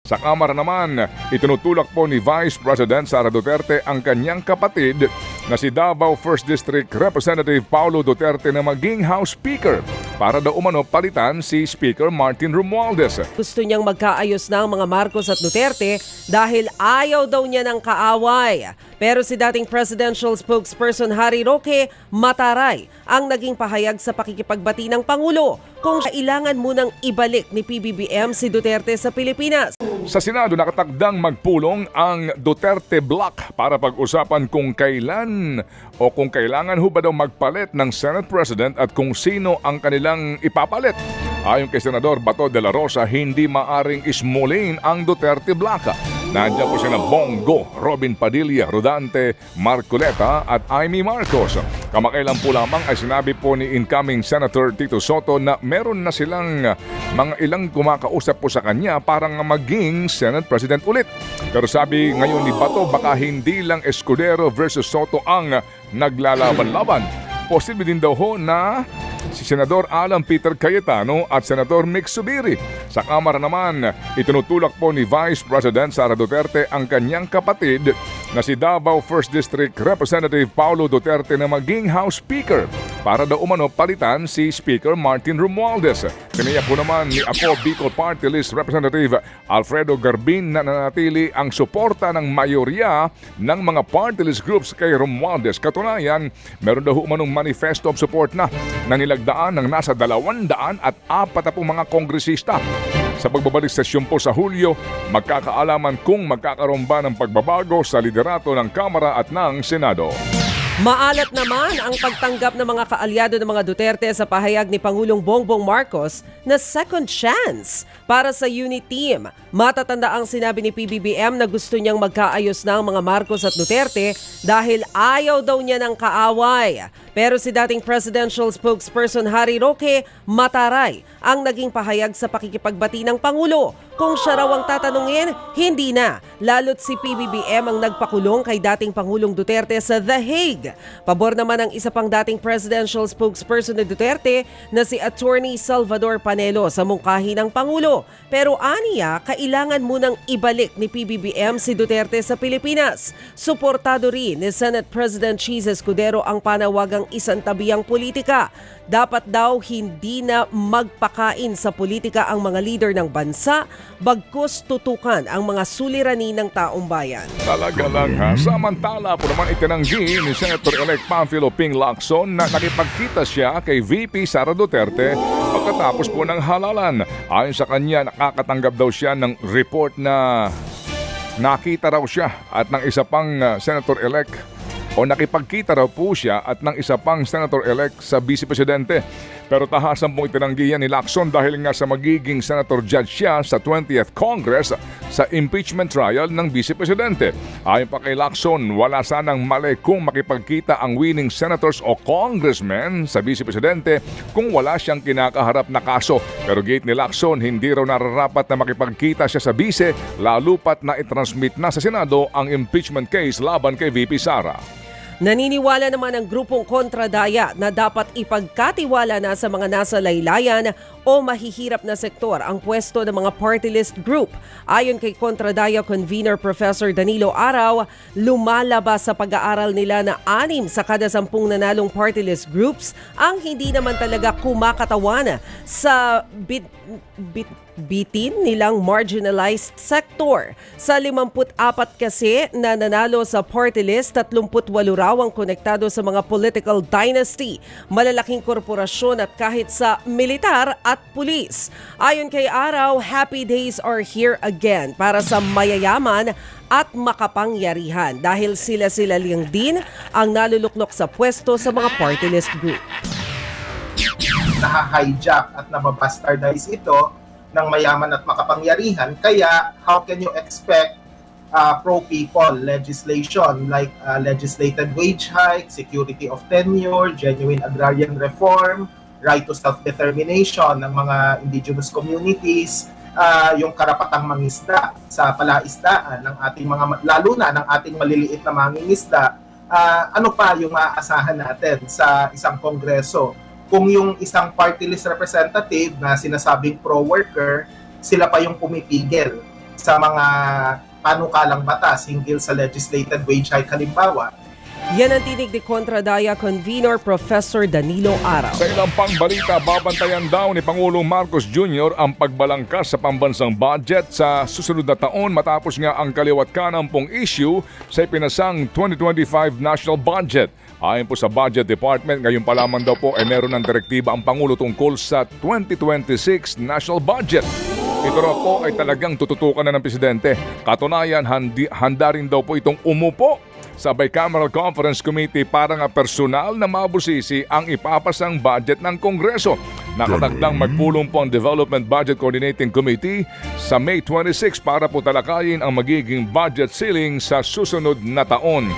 Sa Kamara naman, itinutulak po ni Vice President Sara Duterte ang kanyang kapatid na si Davao 1st District Representative Paulo Duterte na maging House Speaker para daw umano palitan si Speaker Martin Romualdez. Gusto niyang magkaayos na ang mga Marcos at Duterte dahil ayaw daw niya ng kaaway. Pero si dating presidential spokesperson Harry Roque mataray ang naging pahayag sa pakikipagbati ng Pangulo kung kailangan munang ibalik ni PBBM si Duterte sa Pilipinas. Sa Senado, nakatakdang magpulong ang Duterte Block para pag-usapan kung kailan o kung kailangan ho ba daw magpalit ng Senate President at kung sino ang kanilang ipapalit. Ayon kay Senador Bato de la Rosa, hindi maaring ismulin ang Duterte Block. Nandiyan po sina Bongo, Robin Padilla, Rodante, Marcoleta at Amy Marcos. Kamakailan po lamang ay sinabi po ni incoming Senator Tito Soto na meron na silang mga ilang kumakausap po sa kanya para nga maging Senate President ulit. Pero sabi ngayon ni Bato, baka hindi lang Escudero versus Soto ang naglalaban-laban. Posible din daw ho na si Senador Alan Peter Cayetano at Senador Mick Zubiri. Sa Kamara naman, itinutulak po ni Vice President Sara Duterte ang kanyang kapatid na si Davao 1st District Representative Paulo Duterte na maging House Speaker para daw umano palitan si Speaker Martin Romualdez. Tiniyak po naman ni Apo Bicol Party List Representative Alfredo Garbin na nanatili ang suporta ng mayorya ng mga party list groups kay Romualdez. Katunayan, meron daw umanong manifesto of support na nilagdaan ng nasa 240 mga kongresista. Sa pagbabalik sesyon po sa Hulyo, magkakaalaman kung magkakaroon ba ng pagbabago sa liderato ng Kamara at ng Senado. Maalat naman ang pagtanggap ng mga kaalyado ng mga Duterte sa pahayag ni Pangulong Bongbong Marcos na second chance para sa unit team. Matatanda ang sinabi ni PBBM na gusto niyang magkaayos na ang mga Marcos at Duterte dahil ayaw daw niya ng kaaway. Pero si dating presidential spokesperson Harry Roque mataray ang naging pahayag sa pakikipagbati ng Pangulo. Kung siya raw ang tatanungin, hindi na. Lalo't si PBBM ang nagpakulong kay dating Pangulong Duterte sa The Hague. Pabor naman ang isa pang dating presidential spokesperson ni Duterte na si Attorney Salvador Panelo sa mungkahi ng Pangulo. Pero aniya, kailangan munang ibalik ni PBBM si Duterte sa Pilipinas. Suportado rin ni Senate President Cheese Escudero ang panawagang isantabihang politika. Dapat daw hindi na magpakain sa politika ang mga leader ng bansa, bagkus tutukan ang mga suliranin ng taong bayan. Talaga lang ha. Samantala po naman itinanggi ni Senator-elect Panfilo Ping Lacson na nakipagkita siya kay VP Sara Duterte pagkatapos po ng halalan. Ayon sa kanya, nakakatanggap daw siya ng report na nakita raw siya at ng isa pang Senator-elect o nakipagkita raw po siya at ng isa pang Senator-elect sa Vice Presidente. Pero tahasan pong itinanggi yan ni Lacson dahil nga sa magiging Senator Judge siya sa 20th Congress sa impeachment trial ng Vice Presidente. Ayon pa kay Lacson, wala sanang mali kung makipagkita ang winning senators o congressmen sa Vice Presidente kung wala siyang kinakaharap na kaso. Pero gate ni Lacson, hindi raw nararapat na makipagkita siya sa Vice lalo pat na itransmit na sa Senado ang impeachment case laban kay VP Sara. Naniniwala naman ang grupong kontradaya na dapat ipagkatiwala na sa mga nasa laylayan o mahihirap na sektor ang pwesto ng mga party list group. Ayon kay kontradaya convener Professor Danilo Araw, lumalabas sa pag-aaral nila na 6 sa kada 10 nanalong party list groups ang hindi naman talaga kumakatawan sa bitin nilang marginalized sector. Sa 54 kasi na nanalo sa party list, 38 raw ang konektado sa mga political dynasty, malalaking korporasyon at kahit sa militar at pulis. Ayon kay Araw, happy days are here again para sa mayayaman at makapangyarihan dahil sila-sila lang din ang naluluklok sa pwesto sa mga party list group. Naha-hijack at nababastardize ito ng mayaman at makapangyarihan. Kaya, how can you expect pro-people legislation like legislated wage hike, security of tenure, genuine agrarian reform, right to self-determination ng mga indigenous communities, yung karapatang mangisda sa palaisdaan ng ating mga, lalo na ng ating maliliit na mangingisda. Ano pa yung maaasahan natin sa isang kongreso? Kung yung isang party list representative na sinasabing pro-worker, sila pa yung pumipigil sa mga panukalang batas hinggil sa legislated wage hike halimbawa. Yan ang tinig ni Kontradaya Convenor Professor Danilo Araw. Sa ilang pang balita, babantayan daw ni Pangulong Marcos Jr. ang pagbalangkas sa pambansang budget sa susunod na taon matapos nga ang kaliwat kanan pong issue sa ipinasang 2025 national budget. Ayon po sa Budget Department, ngayon pa lamang daw po ay meron ng direktiba ang Pangulo tungkol sa 2026 national budget. Ito raw po ay talagang tututukan na ng Presidente. Katunayan, handa rin daw po itong umupo sa Bicameral Conference Committee para nga personal na mabusisi ang ipapasang budget ng Kongreso. Nakatakdang magpulong po ang Development Budget Coordinating Committee sa May 26 para po talakayin ang magiging budget ceiling sa susunod na taon.